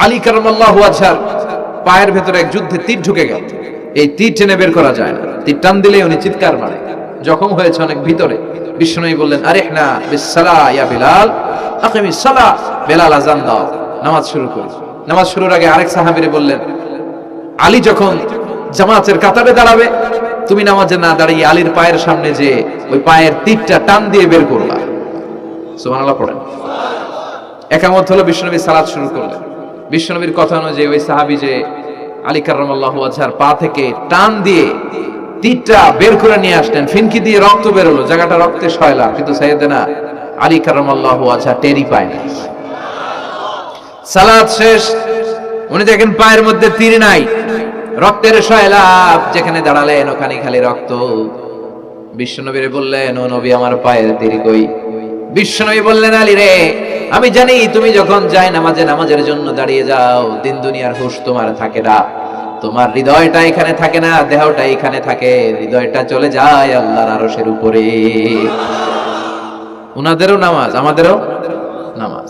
আলী কারামাল্লাহু ওয়াজহার পায়ের ভেতরে এক যুদ্ধে তীর ঢুকে গেল। এই তীর টেনে বের করা যায় না, তীর টান দিলে উনি চিৎকার মারে, জখম হয়েছে অনেক ভিতরে। বিশ্বনবী বললেন, আরিহনা বিসসালাহ ইয়া বিলাল, আকিমিস সালাহ, বেলাল আযান দাও, নামাজ শুরু করি। নামাজ শুরুর আগে আরেক সাহাবীরে বললেন, আলী যখন জামাতের কাতারে দাঁড়াবে, তুমি নামাজে না দাঁড়িয়ে আলীর পায়ের সামনে যে ওই পায়ের তীরটা টান দিয়ে বের করবা। সুবহানাল্লাহ পড়েন। একামত হলো, বিশ্বনবী সালাত শুরু করলেন। বিশ্বনবীর কথা অনুযায়ী ওই সাহাবী যে আলী কারামাল্লাহু ওয়াজহার পা থেকে টান দিয়ে তীরটা বের করে নিয়ে আসলেন, ফিনকি দিয়ে রক্ত বের হলো, জায়গাটা রক্তে সয়লা, কিন্তু সাইয়েদনা আলী কারামাল্লাহু ওয়াজহা টেরই পায় না। সালাত শেষ, উনি দেখেন পায়ের মধ্যে তীর নাই, রক্তের সয়লাব, যেখানে দাঁড়ালেন ওখানে খালি রক্ত। বিশ্বনবীরে বললেন, ও নবী, আমার পায়ের তীর কই? বিশ্বনবী বললেন, আলী রে, আমি জানি তুমি যখন যায় নামাজের জন্য দাঁড়িয়ে যাও, দিন দুনিয়ার হুঁশ তোমার থাকে না, তোমার হৃদয়টা এখানে থাকে না, দেহটা এখানে থাকে, হৃদয়টা চলে যায় আল্লাহর আরশের উপরে। উনাদেরও নামাজ, আমাদেরও নামাজ।